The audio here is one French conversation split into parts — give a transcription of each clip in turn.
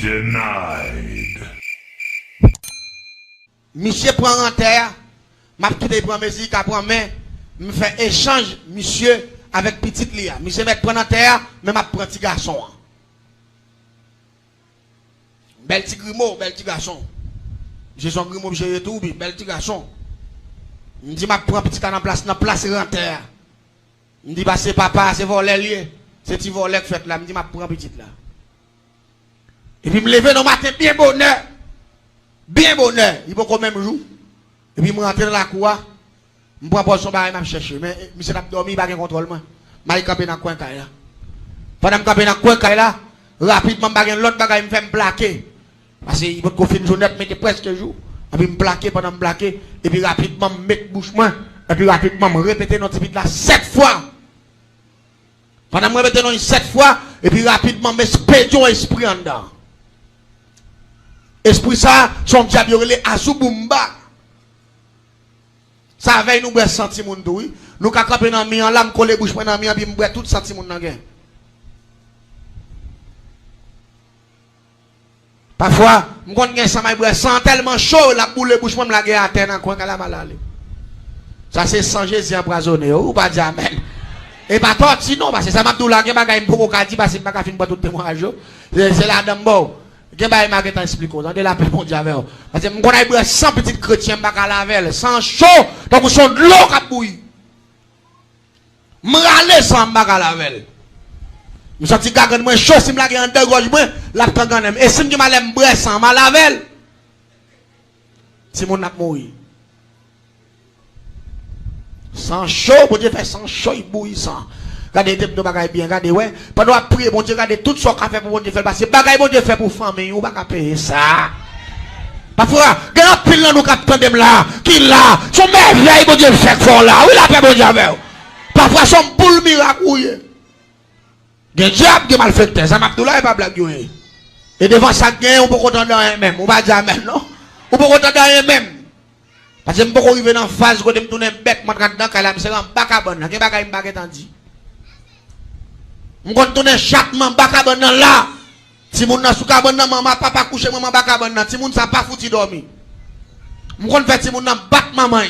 Denied. Monsieur prend en terre, m'a quitté pour musique après main, me fait échange monsieur avec petite Lia. Monsieur met prend en terre, mais m'a prend petit garçon. Bel petit grimo, bel petit garçon. J'ai son grimo, j'ai tout, bel petit garçon. Me dit m'a prend petit dans place en terre. Me dit bah c'est papa, c'est voler lié. C'est petit voler que fait là, me dit m'a prend petite là. Et puis me lever dans matin bien bonheur. Bien bonheur, il peut quand même jour. Et puis, je rentre dans la cour, je prends son bagage, je cherche. Mais, monsieur n'a pas dormi, il n'a pas de contrôle. Je vais camper dans le coin. Pendant que je campe dans le coin, rapidement, l'autre bagage me fait me plaquer. Parce qu'il peut faire une journée, mais presque jour. Et puis, me plaquer pendant me plaquer. Et puis, rapidement, me mettre bouche moi. Et puis, rapidement, me répéter notre petit là 7 fois. Pendant que je répéter 7 fois, et puis, rapidement, me spédion esprit en dedans. Esprit ça, son diable relé Azubumba. Ça veille nous boire sentiment oui. Nous ka camper dans mi en lame coller bouche dans mi puis me boire tout sentiment dans gain. Parfois, me connait gain ça boire sans tellement chaud la boule bouche me la gain à terre dans coin la malale. Ça c'est sans Jésus empoisonné ou pas dire amen. Et pas toi sinon parce que ça m'a tout la gain bagay pour ka dire parce que pas fin pas tout témoignage. C'est la dame bon. Gen ba ma getan explique on de la paix mon Dieu avec parce que m'konay boire 100 petits chrétiens pas ka lavel sans chaud donc son de l'eau ka bouille m'rale sans pas ka lavel me senti gagan moi chaud si m'la gen en deux gorge moi la prend et si m'ge malem boire sans ma lavel si mon n'a mourir sans chaud bon Dieu fait sans chaud il bouille sans. Regardez des bagages bien, regardez, ouais. Pendant à prier, bon Dieu, regardez tout ce qu'on fait pour bon Dieu faire. Parce que bagages bon Dieu fait pour famille, on va pas payer ça. Parfois, il y a un pile dans nous qui attendent là, qui là, son merveille, bon Dieu fait fort là. Oui, la paix, bon Dieu avec. Parfois, son boule miracle, oui. Il y a un diable qui mal fait, ça m'a dit là, il pas blague, oui. Et devant ça, on peut contenter rien même. On va dire amen, non? On peut contenter rien même. Parce que je peux arriver dans la phase où je me tourne bête, je me dans la c'est un bacabon, il y a un bagage qui je vais tourner chaque man bakabon là. Si mon nan sou kabon nan maman papa couche maman bakabon nan. Si mon sa pas fouti dormi. Je vais faire si mon nan bat maman.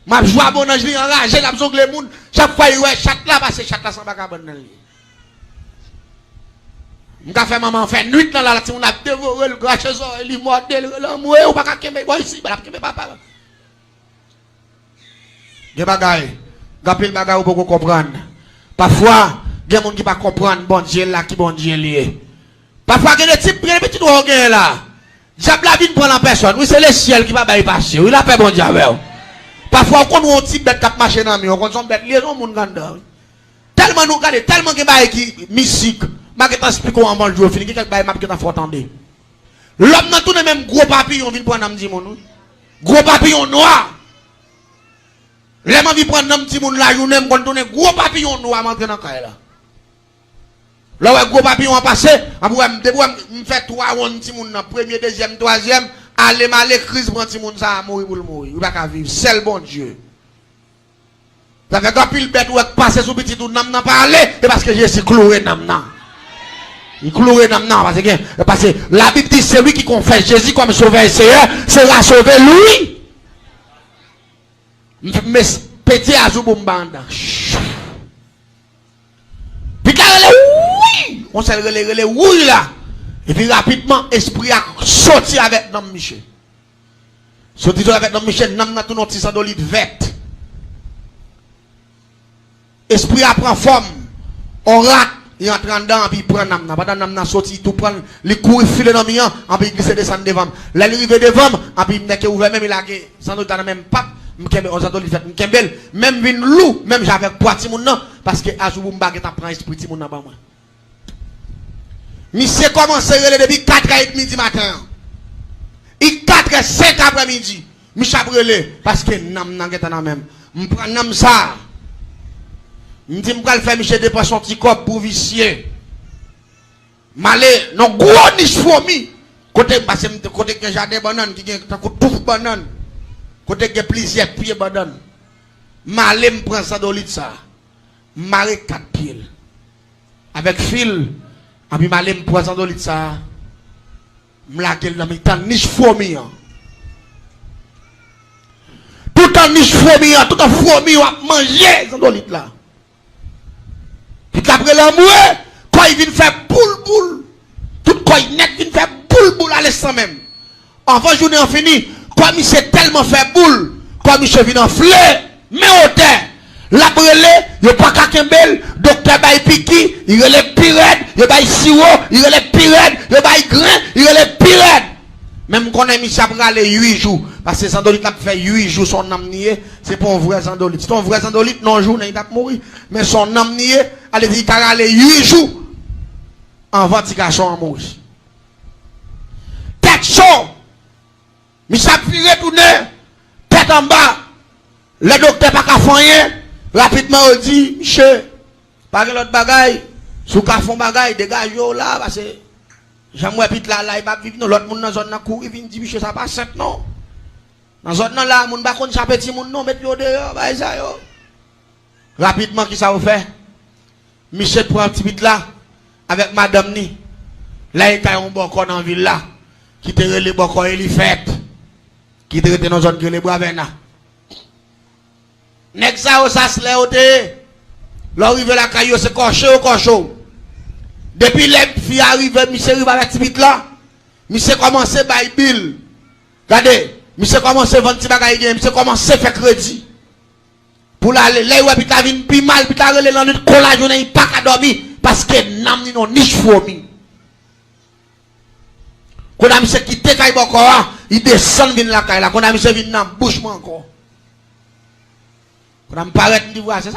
Ma joie bon ange li enragé la zongle moun. Chaque fois ouais chaque là parce que chaque là sans bakabon nan li. Je vais faire maman faire nuit dans la si mon a dévoré le gâche ça il mordé le moué ou pas ka kembe boy ici pas kembe papa. Ge bagay. Gapil bagay ou pas comprendre. Parfois, il y a des gens qui ne comprennent pas bon Dieu là, qui bon Dieu lié. Parfois, il y a des types qui ne comprennent pas là. Diable la vie ne prend la personne. Oui, c'est le ciel qui va bypasser. Oui, la paix bon Dieu avec. Parfois, on a un type bête qui marche dans le mur. On a une bête liaison, mon gars. Tellement nous regardons, tellement que bail qui mystique. Je vais t'expliquer comment on va jouer. Fini, quelqu'un bail m'a qui t'a fait entendre. L'homme n'a tout le même gros papillon, vient prendre un petit monde. Gros papillon noir. Les gens qui prennent un petit monde là, ils ont donné gros papillon noir à dans la là. Là où gros papillon a passé, je fais 3 rounds petit monde, premier, deuxième, troisième, aller mal crise pour petit monde ça a mourir pour le mourir. Il va pas vivre, c'est le bon Dieu. Ça fait quand pile bête ou passer sous petit tout n'a pas aller, et parce que Jésus cloué n'a. Il cloué n'a parce que la Bible dit c'est lui qui confesse Jésus comme sauveur et Seigneur, sera sauvé lui. Mais petit Azubumba. Puis quand oui, on s'est relé oui là. Et puis rapidement, esprit a sorti avec Nam Michel. Sorti avec Nam Michel, Nam n'a tout notre sandolite verte. Esprit a pris forme. On rate, il entre dedans, puis il prend Nam. Pendant Nam n'a sorti, tout prend, les coups filent dans le mien, puis il glisse descendre devant. Là, il arrive devant, puis il n'est ouvert, même il a sans doute dans le même pape. Même vin loup, même j'avais poiti mon nom, parce que Azubumba qui prend esprit mon nom. Monsieur commence à relais depuis 4h30 du matin. Il 4h05 après-midi. Monsieur a brûlé, parce que nam nan geta nan même. M'prend nam ça. M'dit m'pral faire Michel dépense son petit corps pour vicier. Malé, non gros niche fourmi. Côté parce que côté que jardin banane qui gen tout banane. Côté que plusieurs pieds banane. Malé m'prend ça dolite ça. Maré 4 pieds. Avec fil Et puis, je me prends $100 ça. Je me dans mes niche fourmi. Tout en niche fourmi, tout en fourmi, on a mangé $100 là. Puis après l'amour, quand il vient faire boule, tout quand il net vient faire boule à l'instant même. Avant journée en fini, quand il s'est tellement fait boule, quand il s'est venu enfler, mais au terre. La brûlée, il n'y a pas qu'un bel, docteur Baye Piki, il est les pirates, il y a sirop, il est les pirates, il y a grain, il est les pirates. Même quand on a mis ça pour aller 8 jours, parce que $100 a fait 8 jours son âme nié, c'est pas un vrai $100. C'est un vrai $100, non jour, il a mouru. Mais son âme nié, allez dire qu'il a aller 8 jours, en ventilation en mourir. Tête chaud, mais ça puis retourner, tête en bas, le docteur pas qu'à faire rien. Rapidement, on dit, Michel, pas que l'autre bagaille, sous qu'à fond bagaille, dégage là, parce que j'aimerais pit là, il va vivre, l'autre monde dans la zone, il vient dire, Michel, ça pas simple, non. Dans la zone là, moun pas contre ça petit moun, non, mettez-le dehors, bah, ça, yo. Rapidement, qui ça vous fait? Michel prend un petit bit là, avec madame ni. Là, il y a un bon corps dans la ville là, qui te relève bon corps, il fait, qui te relève dans la zone que les bras viennent là. Nek ça se lève l'arrive la caillou c'est cochon. Depuis les filles arrivent, monsieur arrive avec petit là. Monsieur commence à bailler bill. Regardez, monsieur commence à vendre petit bagaille, monsieur commence à faire crédit. Pour aller là où puis ta vinn plus mal, puis ta relé dans notre collage, on n'est pas qu'à dormir parce que nam ni non niche fourmi. Quand a monsieur quitte caille encore, il descend vinn la caille là, quand a monsieur vinn dans bouchement encore. Quand me paraît me dit voisin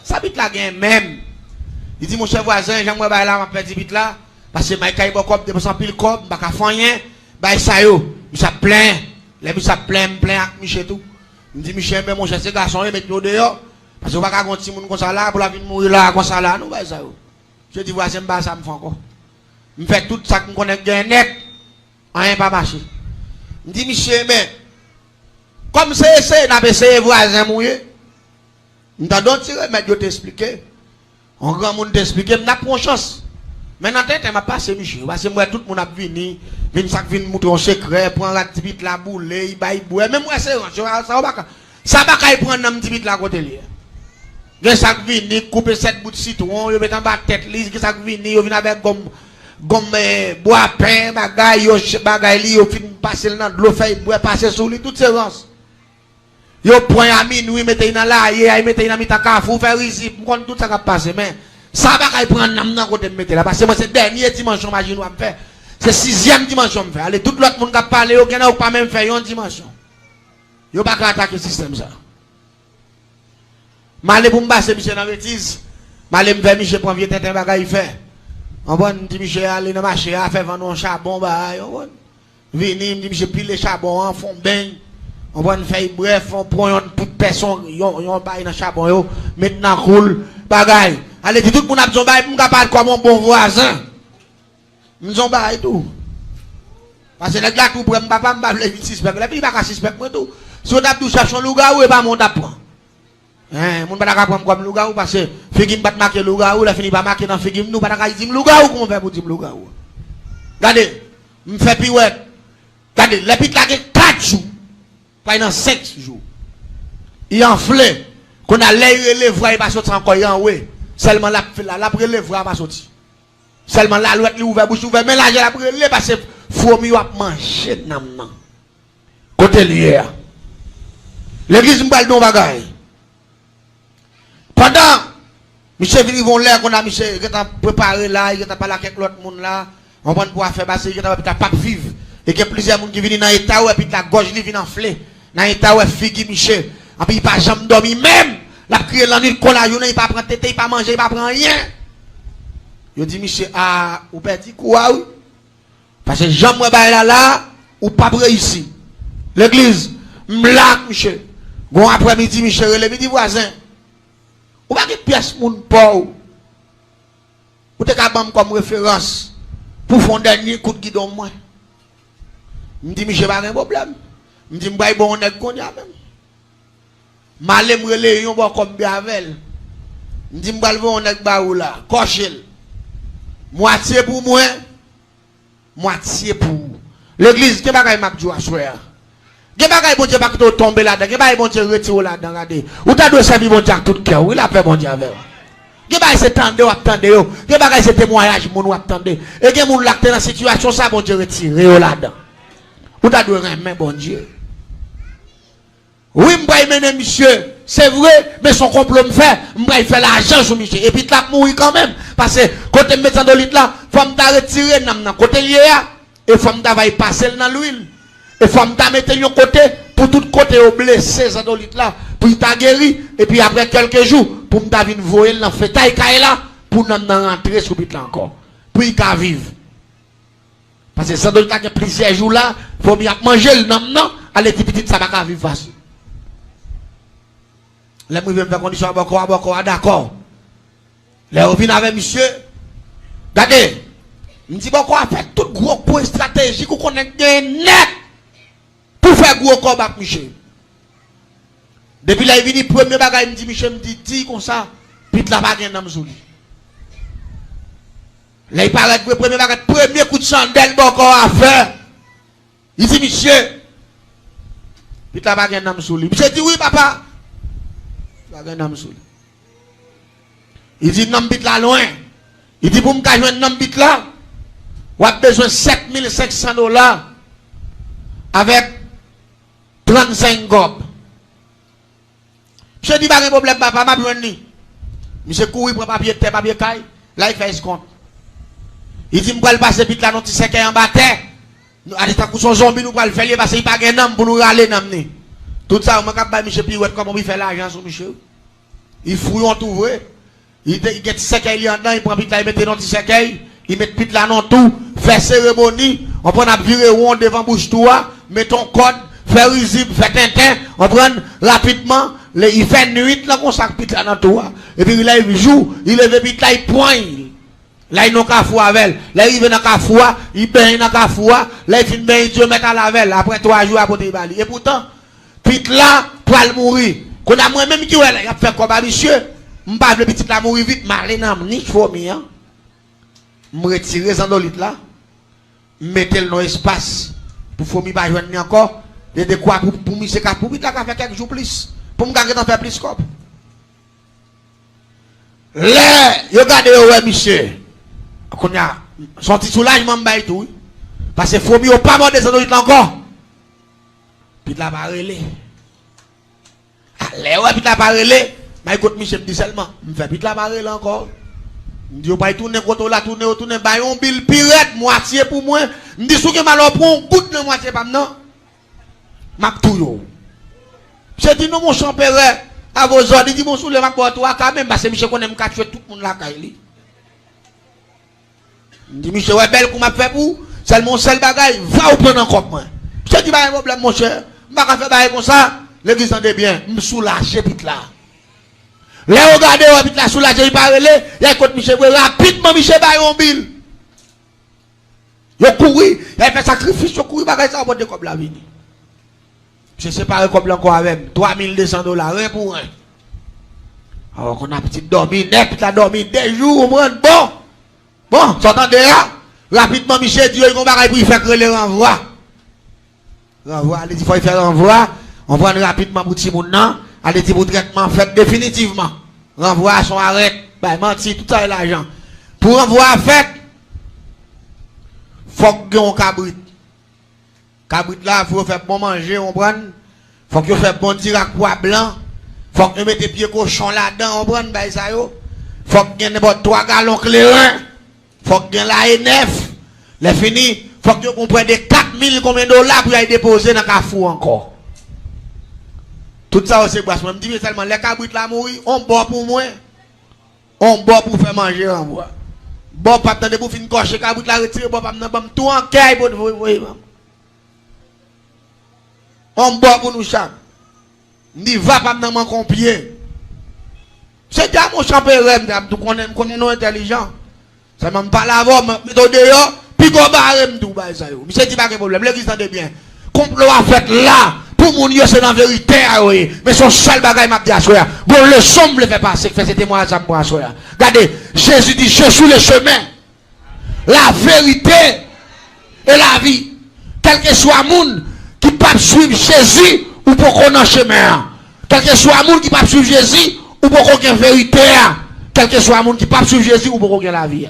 ça bit là gain même. Il dit mon cher voisin, j'aimerais bailler là m'a perdu bit là parce que my caille beaucoup de sans pile cop, pas ka faire rien, bailler ça yo, ça plein, les ça plein avec Michel tout. Il dit Michel mais mon cher ces garçons mettre nous dehors parce que pas ka gonti moun comme ça là pour la vie mourir là comme ça là nous bailler ça yo. Je dis voisin ba ça me fait encore. Me fait tout ça que me connaît gain net, rien pas marcher. Il dit Michel mais comme c'est n'a pas essayé voisin mourir. Nous t'avons tiré, mais Dieu t'expliquer. Un grand monde t'expliquer, mais n'a pas chance. Maintenant, tu m'as passé, Michel. Parce que moi, tout le monde a venu, venu montrer un secret, prendre la petite la boule, il baille boue. Même moi, c'est ça va pas prendre un petit bit la côté lié. Il ça vient, couper 7 bouts de citron, il met en bas tête, il ça vient, il vient avec gomme bois pain, bagaille, il fin passer dans l'eau, fait bois passer sur lui, toutes ces rances. Yo point à minuit, mettez dans la il mettez dans ta cafou, faire ici, pour tout ça va passer. Mais ça va pas prendre nam dans côté mettre là. Parce que moi, c'est dernier dimanche, imagine, on va faire. C'est 6e dimanche, on fait. Allez, tout l'autre monde qui a parlé, yo, n'a pas même fait une dimension. Yo pas attaquer le système ça. Malé pour me passer, Michel, dans bêtise. Malé me faire, Michel, pour vieux tête, un bagage, il fait. On va dit, Michel, aller dans le marché, à faire vendre un charbon, bah, on va. Venir, me dit, Michel, pile les charbons, en fond, bain. On va faire bref, on prend une toute personne, on baille dans le charbon, maintenant cool, bagaille. Allez, tout le monde a besoin de baille, on ne parle comme un bon voisin. Nous avons baille tout. Parce que les gars, tout pour papa, je ne vais pas suspect. Les filles, pas suspect, moi tout. Si on a tout cherché un loup-garou, et pas mon d'apprendre. Hein, on ne va pas prendre comme loup-garou, parce que Figim pas marquer loup-garou, la fini pas marquer dans Figim, nous, pas dire loup-garou, comment on fait pour dire loup-garou. Regardez, je me fais pirouette. Regardez, les petites là, 4 jours. Pas dans 5 jours. Il enflé. Qu'on a l'air les voix, il va sortir encore en haut. Seulement la les voix va sortir. Seulement la l'autre il ouvert bouche ouvert. Mais là, j'ai la brûlé parce que fourmi va manger nam nan. Côté lié. L'église m'bal don bagaille. Pendant Michel vini vont l'air qu'on a Michel qui t'a préparé là, il t'a parlé avec l'autre monde là. On va pouvoir faire passer, il t'a pas vivre. Et que plusieurs monde qui viennent dans l'état et puis la gorge li vient enfler. Dans l'état où Figui Michel. Et puis il pas jamais dormi même. La crié la nuit collage, il pas prendre tête, il pas manger, il pas prendre rien. Je dis Michel ah ou petit quoi oui. Parce que jamais là ou pas réussi. L'église m'lak Michel. Bon après-midi Michel relève dit voisin. Ou pas que pièce moun pauvre. Ou te capable comme référence pour faire un dernier coup de guidon moi. Je dis Michel pas de problème. Je dis m'bay bon on est konya même. Malé m'rele yon bon comme bien avec. Je dis m'bal bon on est ba ou là, cochel. Moitié pour moi, moitié pour l'église. Qui bagaille m'a dit à soir. Qui bagaille bon Dieu pas que tomber là-dedans. Qui bagaille bon Dieu retirer là-dedans. Regardez. Ou t'as dû servir bon Dieu avec tout cœur. Il a fait bon Dieu avec. Qui bagaille c'est tendre ou attendre. Qui bagaille c'est témoignage mon ou attendre. Et qui moun l'acte dans situation ça bon Dieu retirer là-dedans. Ou t'as dû remettre bon Dieu. Oui, m'bra mener monsieur, c'est vrai, mais son complot me fait, m'bra faire l'argent sur monsieur. Et puis t'as mourir quand même. Parce que côté mettre dans l'huile là, faut m'ta retirer nan côté lié et faut m'ta va y passer dans l'huile. Et faut m'ta mettre yon côté pour tout côté au blessé dans l'huile là, pour t'a guéri et puis après quelques jours pour m'ta venir voyer dans fetaille là pour nan rentrer sur l'huile là encore. Pour y ka vivre. Parce que ça doit être plusieurs jours là, faut bien manger le nan aller petit ça va ka vivre facile. Les gens faire condition d'accord. Les gens viennent avec monsieur. Regardez. Je dis bon quoi fait tout gros point stratégique qu'on connaît net pour faire gros combat avec monsieur. Depuis là il vient premier bagage il me dit monsieur me dit comme ça puis la bague dans m'zouli. Là il paraît le premier bagage premier coup de chandelle bon quoi à faire. Il dit monsieur puis la bague dans m'zouli. Monsieur dit oui papa. Il dit non bit là loin. Il dit pour me jouer non bit là, on a besoin de $7,500 avec 35 gobes. Je dis pas de problème papa m'a besoin ni. Monsieur courir pour papier terre papier caille, là il fait ce compte. Il dit me va passer bit là non ti séquer en bas terre. À l'état coup son zombie nous va le faire parce qu'il pas gain nom pour nous râler nom ni. Tout ça, on m'a dit, monsieur Pirouette, comment il fait l'argent sur monsieur? Il fouille en tout, vrai. Il get séquelle dedans, il prend pit là, il met dans le séquelle, il met pit là dans tout, fait cérémonie, on prend à virer rond devant bouche toi, met ton code, fait risible, fait tintin, on prend rapidement, il fait nuit là, on sac pit là dans tout, et puis là, il joue, il lève pit là, il poigne. Là, il n'a qu'à fou avec. Là, il vient dans qu'à fou, il baigne dans qu'à fou, là, il finit bien, Dieu met à la velle, après 3 jours, à côté bali. Et pourtant, pit là, pour aller mourir. Qu'on a moi-même qui ouais, il a fait comme monsieur. M'pas le petit là mourir vite, m'aller dans ni fourmi hein. M'retirer dans l'olite là. Mettez le dans espace pour fourmi pas joindre encore. Et de quoi pour monsieur ka pour vite là faire quelques jours plus. Pour me garder dans faire plus scope. Là, regardez ouais monsieur. Qu'on a sorti soulagement m'bay tout. Parce que fourmi au pas mort dans l'olite encore. Puis là va relé. Allez ouais puis là va relé. Mais écoute Michel me dit seulement, me fait puis là va relé encore. Me dit pas tourner côté là tourner ba yon bill pirate moitié pour moi. Me dit sou que malheur prend goutte de moitié pas non. M'a tout yo. J'ai dit non mon champère à vos ordres, il dit mon sous le m'a pour toi quand même parce que Michel connaît me catcher tout le monde là caille. Me dit Michel ouais belle qu'on m'a fait pour seulement seul bagaille va ou prendre encore moi. Je dis pas un problème mon cher. M'a faire bailler comme ça, l'église en est bien, me soulager vite là. Là regardez vite là soulager il parle, il écoute Michel rapidement Michel bailler un bill. Yo courir, il fait sacrifice, yo courir bagaille ça pour de comme la vie. Je séparé comme encore avec $3,200 rien pour rien. Alors qu'on a petit dormi net, la dormi des jours, bon, s'entendez là, rapidement Michel dit il y a un bagaille pour il faire le renvoi. Renvoi, allez, il faut faire renvoi. On prend rapidement pour petit monde, allez, pour traitement fait définitivement. Renvoi à son arrêt. Bah, menti, tout ça est l'argent. Pour renvoi fait, faut que on cabrit. Cabrit là, il faut faire bon manger, on prend. Faut que faire bon tirac pois blanc. Faut que mette pieds cochon là-dedans, on prend, bah, ça yo. Faut que y ait 3 gallons clairin. Faut que y ait la E9. Les fini. Faut que vous compreniez des 4,000 combien de dollars pour y déposer dans le cafou encore. Tout ça c'est quoi? Je me dis seulement les cabrites là mourir, on boit pour moi. On boit pour faire manger en bois. Bon pas attendre pour finir cocher cabrite là retirer bon pas tout en caille pour vous. On boit pour nous chaque. Ni va pas dans mon compier. C'est déjà mon champion tout connaît nos intelligents. Ça m'a pas la voix mais dehors. Puis go barem tout ba ça yo. Monsieur dit pas de problème, l'église entend bien. Complot a fait là pour mon Dieu c'est la vérité mais son seul bagaille m'a dit à soya. Bon le somme le fait passer fait ce témoignage à moi soya. Regardez, Jésus dit je suis le chemin, la vérité et la vie. Quel que soit monde qui peut suivre Jésus ou pour qu'on en chemin. Quel que soit monde qui peut suivre Jésus ou pour qu'on ait vérité. Quel que soit monde qui peut suivre Jésus ou pour qu'on ait la vie.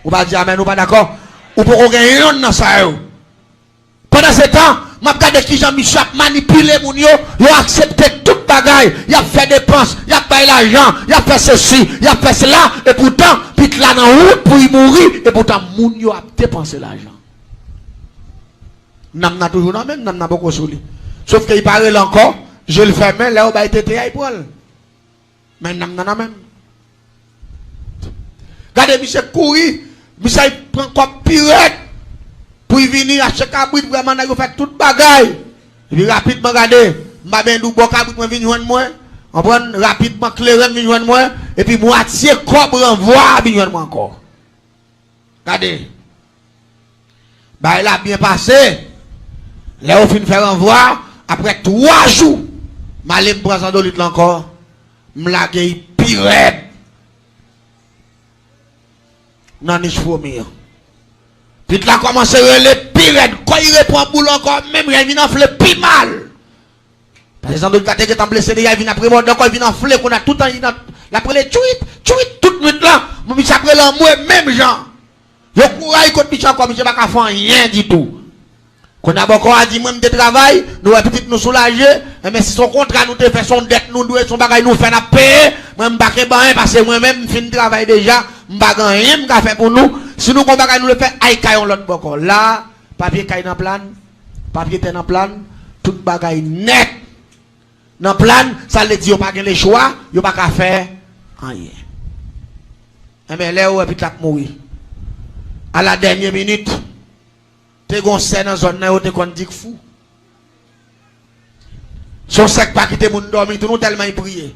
Ou pas dire amen ou pas d'accord. Ou pour qu'on ait rien dans ça. Pendant ce temps, je regarde qui Jean-Michel a manipulé mon yo, il a accepté toute bagaille, il a fait des dépenses, il a payé l'argent, il a fait ceci, il a fait cela, et pourtant, puis là dans la route pour y mourir, et pourtant, mon yo a dépensé l'argent. N'a toujours dans même, n'a beaucoup sur lui. Sauf qu'il parle encore, je le fais même, là où il a été pour elle. Mais n'a même. Regardez, Michel courir, Michel prend comme pirate. Pour y venir à chaque abri, vraiment, il fait toute bagaille. Et puis rapidement, regardez, je vais vous dire que je vais venir moi. On prend rapidement clair, je vais moi. Et puis moitié cobre envoie, je vais moi encore. Regardez. Bah, il a bien passé. Là, on finit faire envoi. Après 3 jours, je vais me prendre 100 litres encore. Je vais me pire. Non, je suis puis là, commence à les pire. Quand il répond boule encore, même il vient enfler plus mal. Par exemple, quand il est blessé, il vient après moi, donc il vient enfler, qu'on a tout le temps, après les tweets, toute nuit là, mon monsieur après l'amour, même gens. Le courage contre Michel, comme Michel, pas faire rien du tout. Qu'on a encore dit, moi, de travail, nous, peut-être nous soulager, mais si son contrat nous fait son dette, nous, son bagage nous fait la paix, moi, je ne pas parce que moi-même, je travail déjà, je ne rien, je faire pour nous. Si nous, on va nous le faire, aïe, caillon l'autre bord. Là, papier caille dans plan, papier dans plan, tout bagaille net. Dans plan, ça veut dire, il n'y a pas de choix, il n'y a pas qu'à faire rien. Mais là, où est-ce que mourir? À la dernière minute, tu es dans la zone où tu es dit fou. Son sec pas quitter mon dormir, tout le monde tellement prié.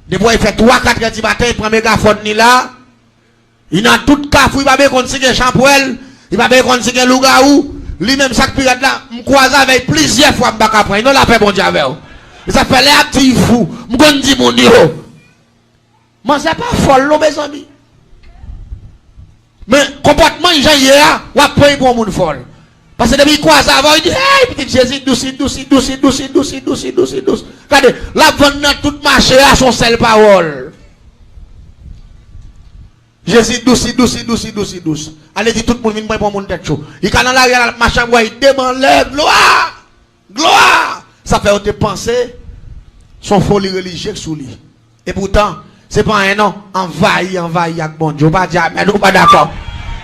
Depuis il fait 3-4 heures du matin, il prend mégaphone ni là. Il a tout cas fou, il va bien conseiller champoel, il va bien conseiller lougaou. Lui-même, chaque pirate là, je croise avec plusieurs fois, je ne vais pas la paix, bon Dieu, avec vous. Ça fait les actifs fous, je me dis mon Dieu. Mais c'est pas folle, mes amis. Mais comportement, il y a, ou après, pour mon folle. Parce que depuis qu'il croise avant, il dit, hey, petit Jésus, douce. Regardez, la vente dans tout marché à son seule parole. Jésus, douce. Allez, dit tout le monde vient pour mon tête chaud. Il quand dans la machin, il demande gloire. Ça fait te penser son folie religieuse sous lui. Et pourtant, c'est pas un nom, envahi avec bon Dieu. Pas dire, mais nous pas d'accord.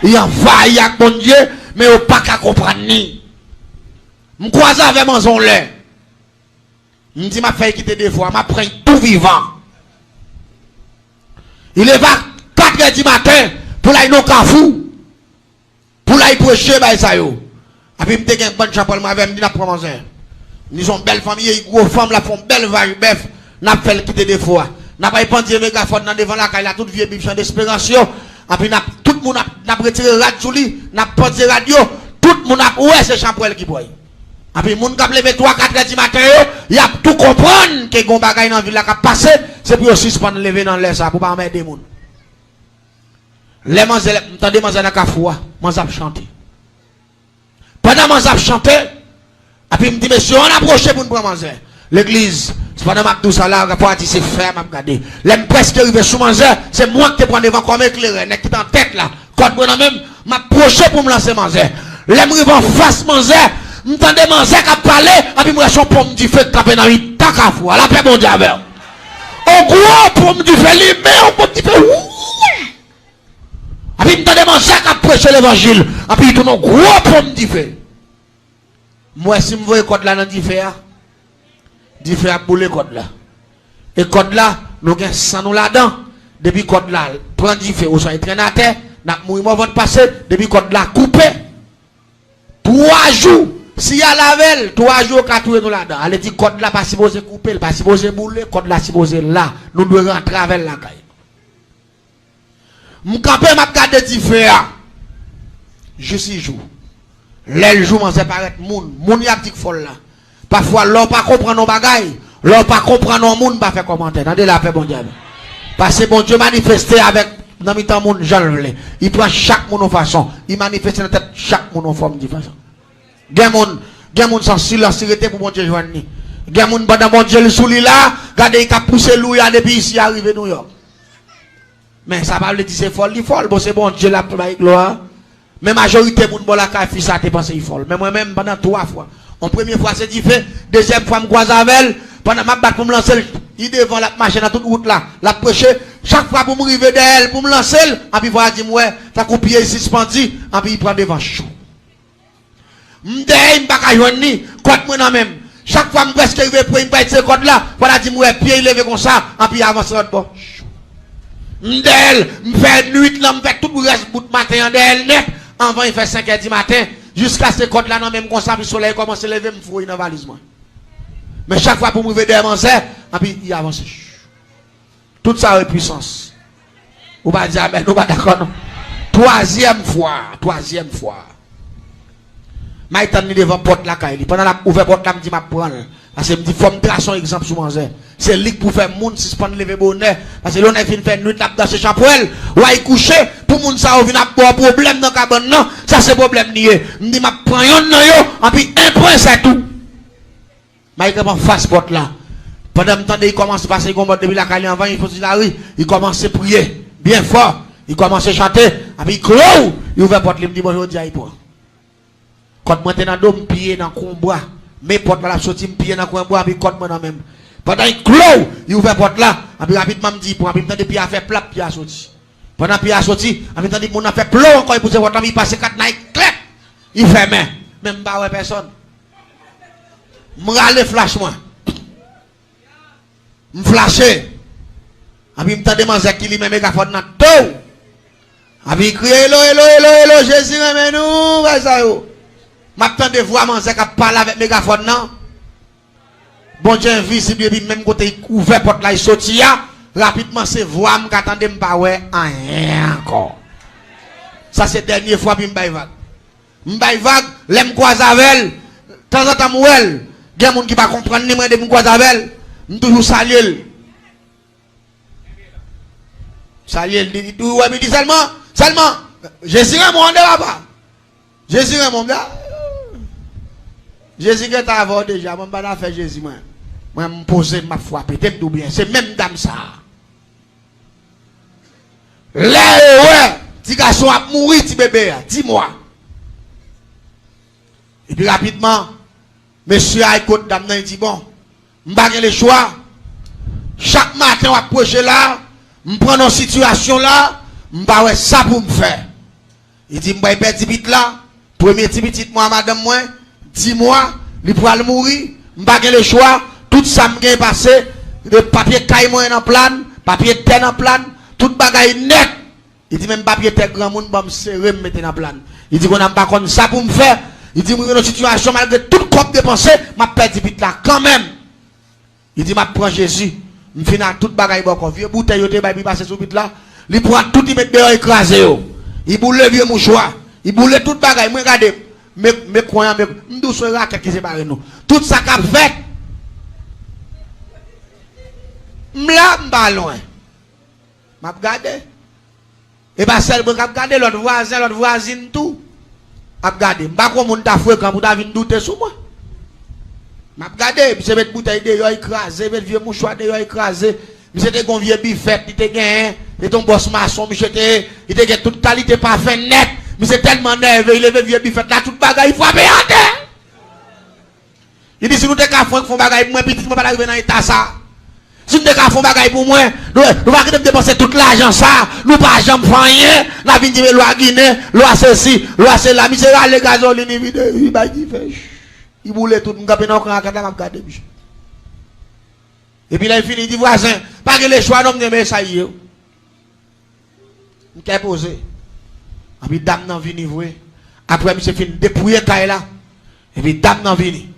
Il envahi avec bon Dieu, mais on pas qu'à comprendre ni. Je croise avec mon son lait. Je dis, ma fille quitter des fois, m'a pris tout vivant. Il est 4 heures du matin pour aller non cafou. Pour aller prêcher, bah ça yo. Et puis, je me dis, une bonne chapelle, je me dis, je prends ils ont une belle famille, ils ont une femme, ils font belle vache, bœuf. N'a fait quitter des fois. N'a pas pendu mégaphone devant la caille, toute vieille bible d'espérance. Et puis, tout le monde n'a retiré radio, n'a pendu radio, tout le monde a ouais, c'est Champoel qui boit. Et puis, les gens qui ont levé 3-4 heures du matin, il y a tout comprendre que les bagaille dans la ville qui a passé, c'est pour suspendre lever dans l'air ça, pour pas mettre des gens. Les manzelles, entendez manzelles à Kafoua, manzelles chanter. Pendant manzelles chanter, et puis, il me dit, monsieur, on a approché pour nous prendre manzelles. L'église, c'est pas dans ma douce là, c'est ferme à regarder. L'aime presque arrivé sous manzelles, c'est moi qui te prends devant comme éclairé, n'est-ce qui est en tête là. Quand moi même, m'approcher pour me lancer manzelles. L'aime arrivé en face manzelles, m'entendez manzelles qui a parlé, et puis moi, je suis pomme du feu, taper dans une Kafoua, la paix mon diable. Au gros pomme du feu, l'imé, au pomme du feu, et puis m'entendez manzelles qui a prêché l'évangile, et puis il tourne au gros pomme du feu. Moi, si je vois code là dans diffé a boule code là. Et code là, nous avons 100 nous là-dedans. Depuis code là, prend diffé, ou soit traîné à terre, n'a mourir avant de passer, depuis code là, coupé. 3 jours, si y a la veille, 3 jours, 4 jours nous là-dedans. Elle dit code là, pas supposé couper, pas supposé bouler, code là, supposé là. Nous devons rentrer avec la caille. M'campé m'a gardé diffé. Je suis jour. Les jours, on séparate moun y a dit folle là. Parfois, l'on pas comprendre nos bagailles, l'on pas comprendre nos moun, pas faire commentaire. Attendez la paix, bon Dieu. Parce que bon Dieu manifesté avec dans le temps monde Jean le il prend chaque monde en façon, il manifeste dans tête chaque monde en forme de façon. Gen moun sans sincérité pour mon Dieu joindre. Gen moun pendant mon Dieu sous lui là, regardez il a poussé louia depuis ici arrivé New York. Mais ça va le dire c'est folle, bon c'est bon Dieu la gloire. Mais majorité moun bon la ka fils ça te pense il folle. Mais moi même pendant 3 fois. En première fois c'est différent, deuxième fois me croise avec pendant ma batte pour me lancer, il devant la machine à toute route là, la prêcher, chaque fois pour me arriver d'elle, pour me lancer, et puis voilà dit ouais, ta coupé suspendu, et puis il prend devant chaud. M'dé m'pas ka joindre ni, côté moi non même. Chaque fois presque arrivé pour me prendre ce code là, voilà dit ouais, pied levé comme ça, et puis avance l'autre bord. M'dé m'fait nuit là, m'fait tout le reste bout de matin d'elle net, avant il fait 5h du matin. Jusqu'à ce code là, non, même comme ça, le soleil commence à lever, me fouille dans la valise. Mais chaque fois pour me lever des et puis il avance. Toute ça est puissance. Ou pas dire, mais nous pas d'accord, non. Troisième fois. Je suis devant la porte là, pendant la ouvert porte là, je me dis, je prends. Parce que je me dis, il faut me tracer un exemple sur moi. C'est lui pour faire monde si je prends lever bonheur. Parce que l'on a fait une nuit là dans ce chapeau. Ou à y coucher, pour moun ça, on vient avoir un problème dans la cabane. Non, ça c'est problème nié. Je me dis, je prends un noyau, et puis un point, c'est tout. Je suis face porte là. Pendant le temps, il commence à passer depuis la caille avant, il faut la rue. Il commence à prier, bien fort. Il commence à chanter, et puis il clôt. Il ouvre la porte, il me dit, bonjour, Dieu, quand moi, je suis dans le pied dans le combat. Mais porte là sorti me pied dans coin bois avec côte moi même pendant il clôt il ouvert porte là et puis rapidement me dit pour rapidement depuis pied a fait plat pied a sorti pendant pied a sorti en même temps dit mon a fait plomb encore il poser votre ami passer 4 night clap il fait même pas ouais personne me râler flash moi me flasher et puis me tande manger qui lui même mégaphone dans tout et puis crier hello Jésus amen nous va ça yo. M'attends de voir manger qui parle avec mégaphone non. Bon Dieu invisible et puis même côté ouvert porte là il sorti rapidement c'est voix m'attendait pas ouais rien encore. Ça c'est dernière fois puis m'baille vague, l'aime croise avec temps en temps mouel, gen moun qui pas comprendre ni moi de m'croise avec elle, toujours saluer. Saluer dit tout ouais mais dit seulement Jésus est mon papa. Jésus est mon gars. Jésus qui est avant déjà, je ne vais pas faire Jésus. Je vais me poser ma foi, peut-être ou bien. C'est même dame ça. Là, ouais, petit garçon a mouru, petit bébé, dis-moi. Et puis rapidement, monsieur a écouté dame, il dit bon, je ne vais pas le choix. Chaque matin, on approche là, je prends une situation là, je ne vais pas ça pour me faire. Il dit, je vais pas petit bit là, premier petit moi, madame, moi. Dis-moi, il pourra mourir, je n'ai pas le choix, tout ça me passé, de papier caille moi en plan, papier terre en plan, tout bagaille net. Il dit même papier terre grand monde, je me serrer, me mettre en plan. Il dit qu'on n'a pas comme ça pour me faire. Il dit, moi, dans une situation, malgré tout le dépensé, je perdu vite là, quand même. Il dit, je prends Jésus, je finis tout bagaille, bon, vieux bouteille, il va passer sous vite là, il prend tout, il met dehors écrasé, il boule le vieux mouchoir, il boule tout bagaille, moi, regardez. Mais croyant, mais nous sommes là qui séparent nous. Tout ça qu'a fait. M'la m'ba loin. M'a regardé. Et pas seul pour regarder l'autre voisin, l'autre voisine tout. M'a regardé. M'ba quoi mon ta fouet quand vous avez douter sur moi. M'a regardé, puis c'est mettre bouteille de écrasé, mettre vieux mouchoir de écrasé. Monsieur te gon vieux bifette, il te gagné, et ton boss maçon, monsieur te, il te gagné toute qualité parfait net. Mais c'est tellement nerveux, il est vieux bifette là, toute bagaille, il faut appeler à terre. Il dit si nous te font bagaille pour moi, petit, moi pas arriver dans l'état ça. Si nous te font bagaille pour moi, nous va dépenser tout l'argent ça, nous pas jamais faire rien, la vie de loi Guinée, loi ceci, loi cela, monsieur les gasoline, il va dire fait. Il boule tout, nous capé dans le camp, m'a regardé. Et puis là il finit, il dit voisin, pas que les choix d'homme de ça y est. Il t'ai posé. Et puis dame n'en vini voué. Après monsieur fin dépouiller caille là. Et puis dame n'en vini.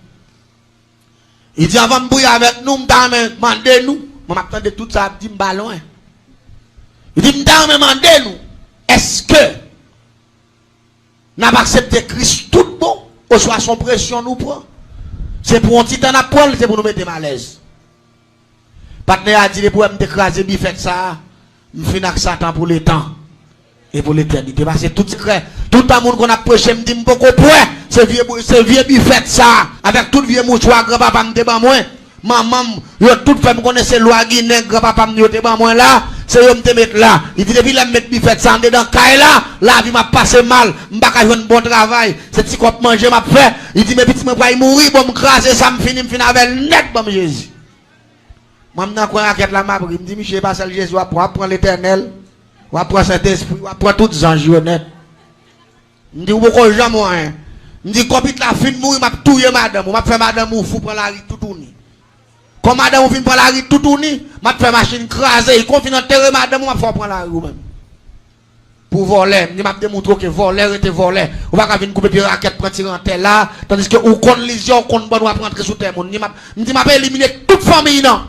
Il dit avant de bouiller avec nous, demandez nous. Je m'attendais tout ça, il dit ballon. Il dit demandez nous. Est-ce que n'a pas accepté Christ tout bon, ou soit son pression nous prend. C'est pour un petit temps à prendre, c'est pour nous mettre mal à l'aise. Partenaire a dit pour me écraser bifette ça. Je finis avec Satan pour le temps et pour l'éternité. Parce que tout secret, tout le monde qu'on a prêché, me dit, beaucoup point, c'est vieux buffet ça, avec tout vieux mouchoir, grand-papa me dit, moi, maman, yo toute femme connaissait loi Guinée, grand-papa me dit, moi là, c'est yo me mettre là. Il dit, depuis la mettre buffet ça, dedans, caille là, la vie m'a passé mal, m'pas qu'à faire un bon travail, c'est petit qu'on manger m'a fait. Il dit, mais petit, me pas mourir, bon, me craser ça, me finir avec net, bon, Jésus. Moi, je suis raquette la m'a pris. Je me dis, Michel, pas celle Jésus, pour apprendre l'éternel, pour apprendre cet esprit, pour apprendre tous les anges honnêtes. Je me dis, pourquoi jamais, hein? Je me dis, quand la fin de mourir, je vais madame, je vais faire madame ou fou prendre la rue tout tourner. Quand madame ou fin prendre la rue tout tourner, je vais faire machine craser, quand fin enterrer madame, je vais faire prendre la rue même. Pour voler, je vais démontrer que voler était volé. On va venir couper des raquettes pour tirer en terre là, tandis que ou qu'on lésion, qu'on bon, on va prendre sous terre. Je me dis, je vais éliminer toute famille, non?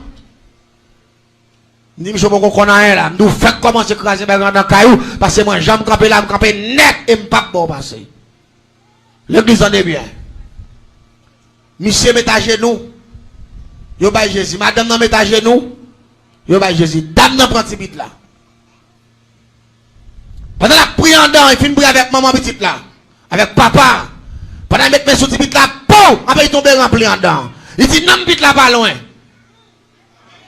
Je dis, je ne connais rien là. Nous faisons commencer à craser dans le caillou. Parce que moi, j'aime camper là, je camper net et je ne pas bon passer. L'église en est bien. Monsieur met à genoux. Yo ba Jésus. Madame nan met à genoux. Yo ba Jésus. Dame nan prend petit là. Pendant la prière en dedans, il finit prier avec maman petite là. Avec papa. Pendant qu'il met mes sous petit là, pouf! Après il tombe rempli en dedans. Il dit, non, petit là pas loin.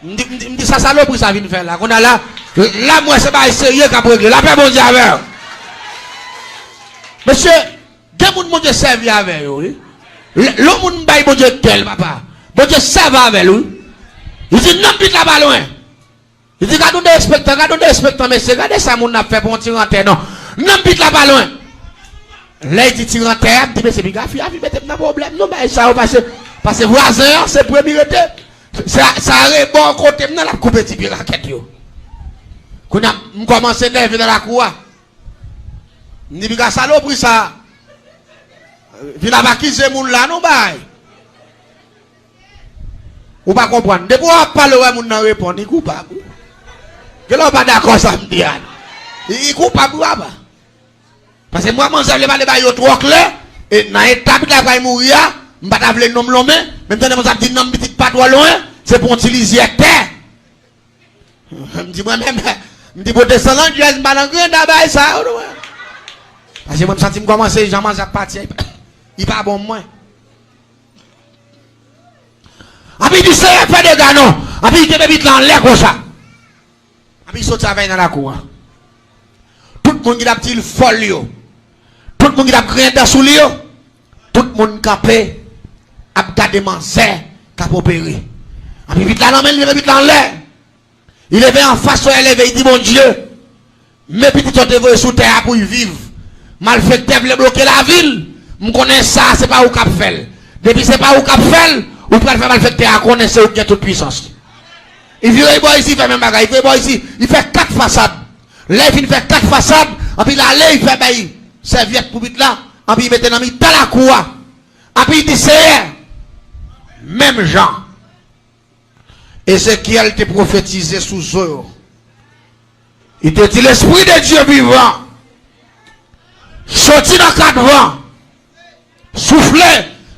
Me dit ça salope ça vient faire là. On a là moi c'est pas sérieux qu'a régler. La paix bon Dieu avec. Monsieur, quel monde bon Dieu servi avec lui. Le monde bail bon Dieu tel papa. Bon Dieu servi avec lui. Il dit non pite là pas loin. Il dit regardez des respectants monsieur, regardez ça monde n'a fait pour tirer en terre non. Non pite là pas loin. Là il dit tirer en terre, dit mais c'est bien fille, mettez pas problème non bah ça parce que voisin c'est premier été. Ça arrive bon côté dans la coupe petit raquette yo. Quand on commence à nerver dans la cour. On dit que salope ça. Vient pas accuser moun là non bail. Ou pas comprendre. Depuis on parle ouais moun nan répond, il coupable. Que là pas d'accord ça me dit. Il coupable ou pas. Parce que moi mon ça le bail yo trop clair et dans étape là va mourir. Je ne vais pas nom l'homme, même si je dis non, petit pas trop loin, c'est pour utiliser terre. Je me dis moi-même, je me dis pour descendre, je vais pas dans grand d'abord ça. Parce que je me sens commencer, j'en mange à partir. Il n'est pas bon moi. Après il dit c'est fait des gars non. Après il te met dans l'air comme ça. Après il saute ça dans la cour. Tout le monde qui a petit folio. Tout le monde qui a rien dans sous lui. Tout le monde capé. A gardé manser cap opérer. A puis vite là non mais il vite dans l'air. Il est en face il levé il dit mon Dieu. Mes petits sont dévoyés sous terre pour y vivre. Malfaiteur veut bloquer la ville. Me connais ça c'est pas où cap faire. Depuis c'est pas où cap faire, ou peut faire malfaiteur à connaître où qui a toute puissance. Il vient ici il fait même bagaille, il vient ici, il fait 4 façades. Là il fait 4 façades, et puis là il fait bail serviette pour vite là, et puis il met dans la cour. Et puis il dit c'est même Jean. Ézéchiel te prophétisé sous eux. Il te dit l'esprit de Dieu vivant. Sorti dans 4 vents. Soufflez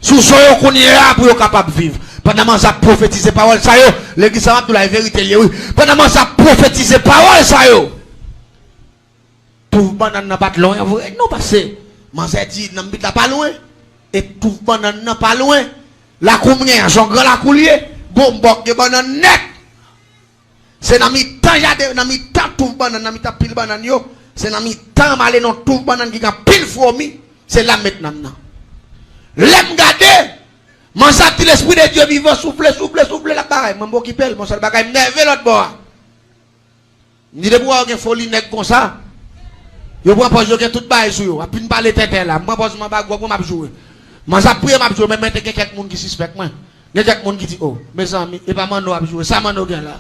sous eux qu'on y est pour être capable de vivre. Pendant que ça prophétisé parole ça yo, l'église ça va de la vérité oui. Pendant que ça prophétisé parole ça yo. Tout banane n'a pas loin non parce que manzé dit n'a pas loin et tout banane n'a pas loin. La combien son grand la coulier bon bok de banane net. C'est dans mi temps jade dans mi temps tout banane dans mi temps pile banane yo, c'est dans mi temps malé non tout banane qui a pile fourmi, c'est là maintenant. L'aime garder mon senti l'esprit de Dieu vivant souffle la pareil mon qui pèle mon seul bagaille nerveux l'autre bord. Ni de boire une folie nèg comme ça. Yo prend pas jouer tout bail sur yo, a puis parler tête là, moi pose mon bag moi m'a jouer. Moi ça prier m'a jouer même quelques monde qui suspecte moi. Il y a quelques monde qui dit oh mes amis et pas mano a jouer ça mano gain là.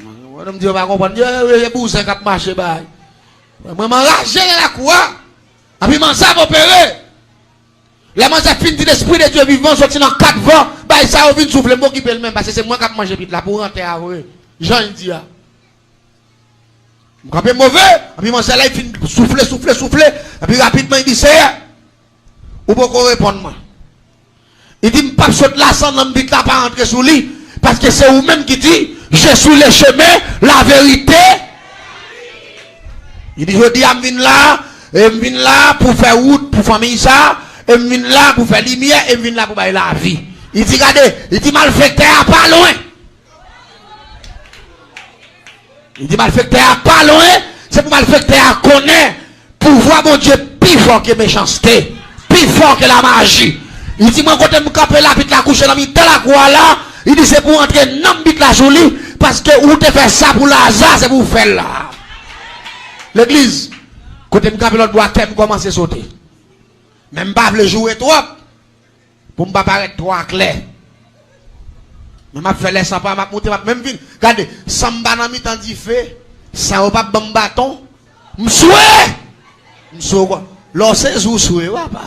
On me dit on va comprendre je bousin cap marcher bail. Moi m'enrager dans la cour. Et puis man ça opérer. La man ça fin dit l'esprit de Dieu vivant sorti dans 4 vents, bail ça au vin souffle moi qui peut le même parce que c'est moi qui manger vite là pour rentrer à vous. Jean il dit ah. Quand mauvais, et puis mon là il finit souffler, et puis rapidement il dit c'est ou pourquoi répondre moi. Il dit pas saute la sang dans le but là pas rentrer sous lui parce que c'est vous même qui dit Je suis le chemin, la vérité. Il dit, je dis, je viens là, et je viens là pour faire route, pour famille ça, et je viens là pour faire lumière, et je viens là pour faire la vie. Il dit, regardez, il dit, malfecteur pas loin. Il dit, malfecteur pas loin, c'est pour malfecteur connaître, pour voir mon Dieu plus fort que méchanceté, plus fort que la magie. Il dit, moi, quand je me campe là, puis la couche dans la croix là, il dit, c'est pour entrer dans la jolie, parce que où te fait ça pour l'hasard, c'est pour faire là. L'église, quand je me campe l'autre doigt, je commence à sauter. Même pas le jouer trop, pour ne pas paraître trop clair. Mais je fais les sympas, je monte, même vine. Regardez, samba dans mi-temps dit fait, ça va pas bon bâton. M'soué! M'soué quoi? Lorsque vous soué, papa.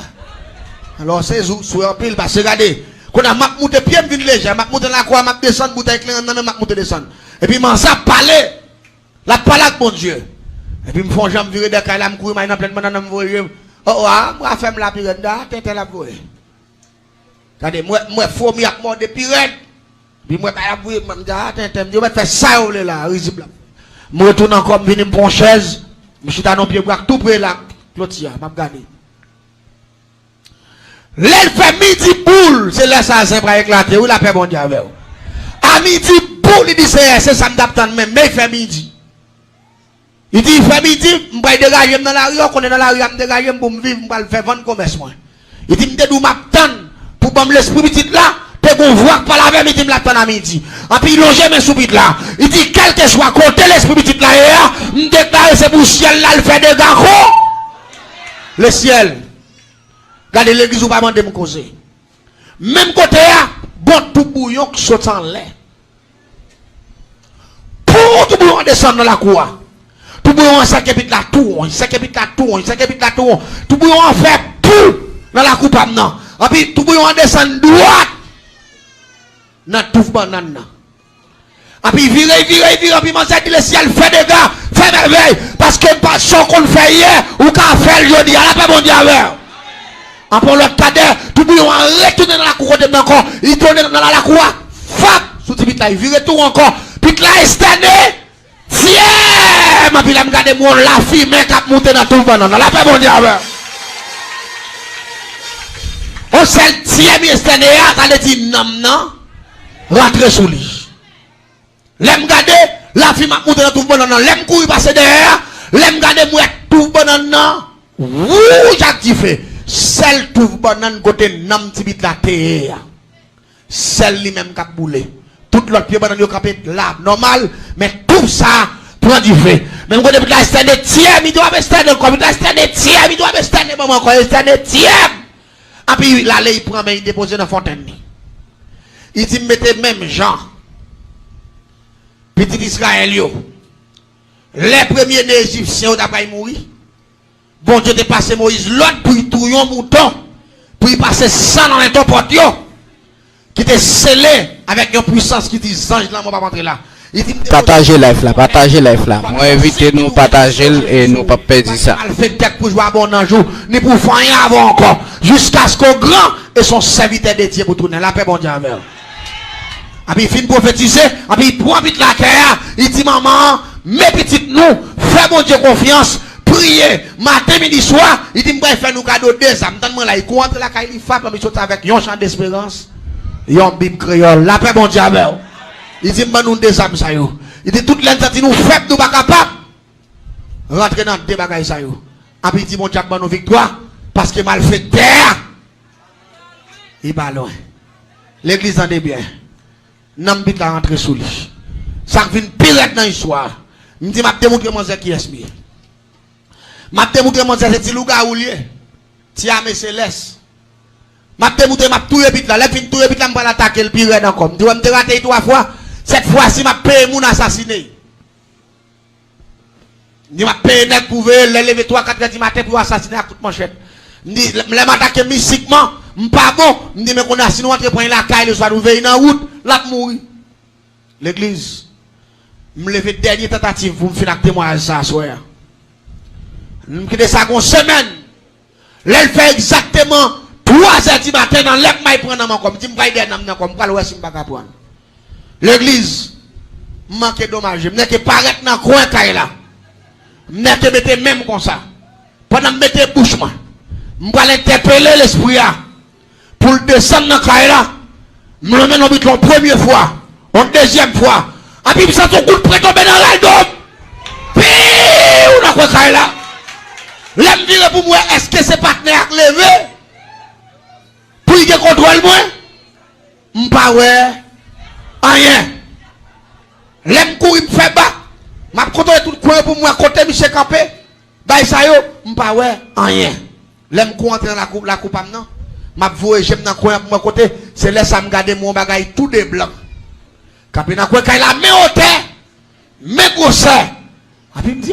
Alors c'est soué en pile, parce que regardez, quand on a monté pied, je viens léger, je monte la croix, je descends, bouteille claire, je monte descendre. Et puis, je ça parler, la parole avec mon Dieu. Et puis, je me fais jamais virer de caille, je me courir, je me plein de monde, je me oh, moi, je fais la pirate, je la voie. Regardez, moi, faut m'y accorder des pirates. Puis moi, je vais faire ça, là, risible. Je retourne encore, je viens pour une chaise. Je suis dans nos pieds, tout près là. Clotilde, je vais regarder. L'aile fait midi boule, c'est là ça, c'est pour éclater. Où la paix, bon Dieu, avec vous. À midi boule, il dit, c'est ça, me d'attendre même, mais il fait midi. Il dit, il fait midi, je vais dégager dans la rue, on est dans la rue, je vais dégager pour me vivre, je vais faire vendre commerce. Il dit, je vais m'attendre pour me l'esprit petit là. Qu'on voit par la même, il dit, m'attend à midi. Et puis, il longe mes sous là. Il dit, quel que soit côté l'esprit petit là, il déclare, c'est pour le ciel là, il fait des gars. Le ciel. Regardez l'église où va demander me causer. Même côté là, bon tout bouillon qui saute en l'air. Pour tout bouillon descendre dans la cour. Tout bouillon, ça qui habite la tour, ça qui habite la tour, ça qui habite la tour. Tout bouillon en fait tout dans la coupe maintenant. Et puis, tout bouillon descend droite. Dans tout banane. Et puis virer, puis moi dit le ciel fait des gars, fait merveille. Parce que pas ce qu'on fait hier, ou qu'on fait aujourd'hui, à la paix mon Dieu avec. En pour l'autre cadet, tout le monde retourne dans la cour de encore, il tourne dans la cour, fap, sous le il vire tout encore, puis là, il se tiens, ma puis là, regarde moi, la fille, mais qui a monté dans tout le banane, à la paix mon Dieu avec. On s'est tiens, mais c'est ça dit non. Rentrez sous lui. L'aime garder, la fille m'a monté dans tout le banane. L'aime courir passer derrière. L'aime garder, moi, tout le banane. Ouh, j'active. Celle tout le banane côté nam tibit la terre. Celle lui-même qui a boulé. Tout l'autre pied banane, il a là, normal. Mais tout ça, prend du fait. Même quand il a stade tiers, il doit rester dans le il a stade tiers, il doit rester dans le moment, il a stade tiers. Et puis, là, il prend, mais il dépose dans la fontaine. Il dit, mettez même Jean, petit Israël, les premiers Égyptiens ont d'abord mouru. Bon Dieu, de passer Moïse, l'autre pour y touiller un mouton, pour y passer sang dans les porte, qui était scellé avec une puissance qui dit, ange là, on va pas rentrer là. Partagez live là, partagez live là. Moi, évitez nous partager et nous pas perdre ça. Mal fait pour jouer à bon jour, ni pour faire rien avant encore, jusqu'à ce qu'au grand et son serviteur de Dieu pour tourner la paix, bon Dieu, avec. Et puis il finit prophétiser, et puis il prend vite la terre, il dit maman, mes petites nous, fais mon Dieu confiance, priez, matin, midi, soir, il dit m'ba faire nous cadeau des âmes, tellement là, il contre la caille, il frappe, il saute avec un chant d'espérance, un bible créole, la paix mon Dieu avec. Il dit m'ba nous des âmes ça yo. Il dit toute l'entité nous fait nous pas capable. Rentrer dans des bagages ça yo. Et puis il dit mon Dieu nous victoire, parce que mal fait terre. Il va loin. L'église en est bien. N'am bit la rentrer sous lui. Ça vient pire dans l'histoire. Je dis, m'a démontré mon zé qui est mieux. M'a démontré mon zé c'est Louga ou lié. Tia mes célestes. M'a démontré m'a tout bit là. Les fin tout bit là m'pa l'attaquer le pire encore. Je me raté 3 fois. Cette fois-ci m'a payé mon assassiné. Je m'a payé net pour lever 3-4 du matin pour assassiner à toute manchette. Je dis, les m'attaquer mystiquement. M'pas bon, me dit mais qu'on a sinon entre prendre la caille le soir nous veille dans route, là mourir. L'église me lever dernière tentative pour me faire témoignage ça soir. Me quitter ça une semaine. Elle fait exactement 3h du matin dans l'air m'ay prendre dans comme dit me pas dans comme pas l'ouest me pas prendre. L'église manque dommage. M'nè que paraître dans coin kay là. M'nè que mettre même comme ça. Pendant mettre bouche moi. M'pa l'interpeller l'esprit là. Pour le descendre dans kay là. M'le mène en première fois, en deuxième fois. Et puis ça ton coup de près tomber dans la dôme. Puis on a quoi kay là. L'aime dire pour moi, est-ce que c'est partenaire levé? Pour y contrôle moi? M'pa ouais. Rien. L'aime courir me fait battre. M'a contrôlé tout le coin pour moi côté monsieur campé. Bay ça yo, m'pa ouais. Rien. L'aime courir entrer dans la coupe non. M'a voyé j'aime dans coin pour moi côté, c'est là ça me garder mon bagage tout de blanc. Capé dans coin kay la main au terre. Mais gros ça. Et puis me dit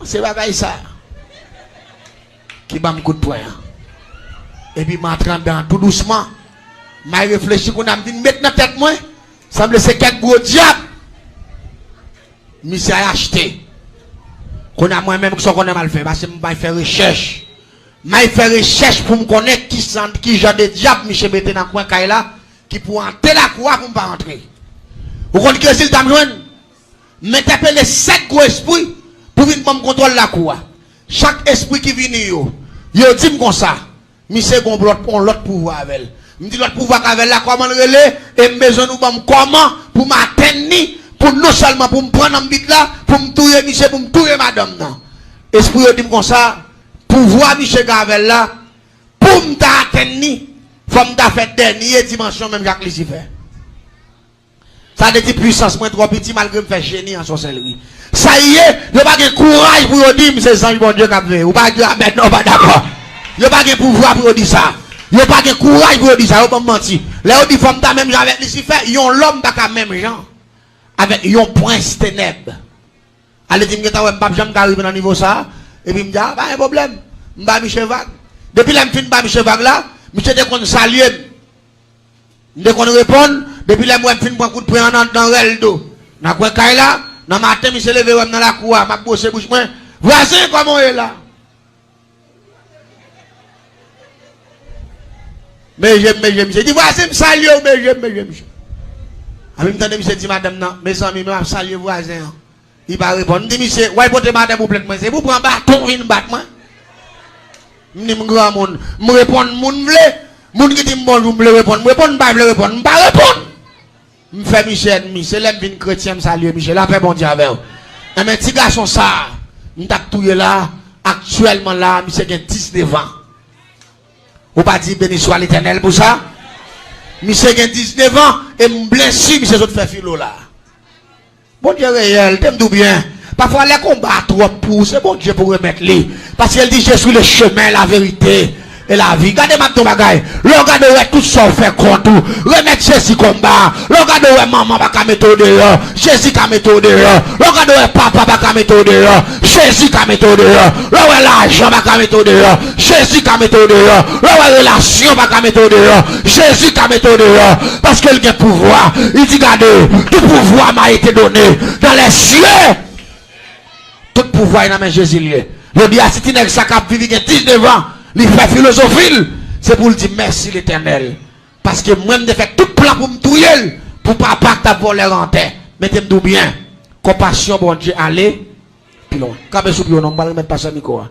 c'est bagage ça. Qui bat un coup de poing. Et puis m'entrant dans tout doucement. M'a réfléchi qu'on a dit mettre dans tête moi. Ça me laisse quelques gros diable. Monsieur a acheté. Qu'on a moi-même que ça qu'on a mal fait parce que m'a fait recherche. M'a fait recherche pour me connaître qui genre de diable monsieur mettait dans coin kay là qui pour entrer la cour pour me pas rentrer. Vous connaissez que s'il t'a joindre mettez les 7 gros esprits pour venir me contrôler la cour. Chaque esprit qui vient yo dit comme ça, monsieur gon l'autre pouvoir avec elle. Me dit l'autre pouvoir avec là comment le relais et besoin nous comment pour m'atteindre pour non seulement pour me prendre en bite là pour me tuer monsieur pour me tuer madame non. Esprit dit comme ça, pouvoir monsieur Gavel là pour me atteindre faut me faire dernière dimension même Jacques Lucifer. Ça dit puissance moins trop petit malgré me faire génie en sorcellerie. Ça y est, il pas de courage pour dire c'est ça bon Dieu qui a fait. Ou pas dire maintenant pas d'accord. Il pas de pouvoir pour dire ça. Il pas de courage pour dire ça, pas mentir. Là on dit femme ta même avec Lucifer, yon l'homme pas même gens avec yon prince ténèbres. Allez dire que ta ouais pas jamais arriver dans niveau ça et puis me dit pas un problème. M'ba Michel Vague. Depuis là me fin pas Michel Vague là, Michel de qu'on saluer. De qu'on répondre, depuis là moi me fin prendre coup de poing dans reldo. Na quoi kay là dans matin, je me suis levé dans la cour, je bossé bouche moi. Voisin, comment est là? Mais j'aime, je dis, voisin, me salue, mais j'aime. En même temps, je me dit, madame, non, mes amis, je salue voisin. Il va répondre, je dis, monsieur, ouais, portez madame, vous plaît, c'est vous prendre bâton, vous battre moi. Je dis, mon grand monde, je réponds, mon vle, mon qui dit, bonjour, je répondre, je réponds, je pas répondre. Je fais Michel, c'est l'homme vin chrétien, me salue Michel, la paix bon Dieu avec vous. Et mes petits garçons, ça, je tape tout là, actuellement là, Michel a 19 ans. Ou pas dire béni soit l'éternel pour ça? Michel a 19 ans, et me blessé, Michel autres fait philo là. Bon Dieu réel, t'aimes tout bien. Parfois les combats trop pour, c'est bon Dieu pour remettre les. Parce qu'elle dit, je suis le chemin, la vérité. Et la vie, regardez ma ton bagaille. Le regardez tout ça fait compte. Remettre Jésus combat. Le regardez maman va ka mettre dehors. Jésus ka mettre dehors. Le regardez papa va ka mettre dehors. Jésus ka mettre dehors. Le regardez l'argent va ka mettre dehors. Jésus ka mettre dehors. Le regardez relation va ka mettre dehors. Jésus ka mettre dehors. Parce qu'il a pouvoir. Il dit regardez, tout pouvoir m'a été donné dans les cieux. Tout pouvoir est dans mes Jésus lié. Le dit à Titinek ça cap vivre 19 ans. Il fait philosophie, c'est pour lui dire merci l'éternel. Parce que moi, je fais tout plan pour me touiller, pour pas pacte pour les renter. Mettez-moi bien. Compassion, bon Dieu, allez. Puis loin. Quand je suis non, je ne vais pas mettre pas ça, Nicolas.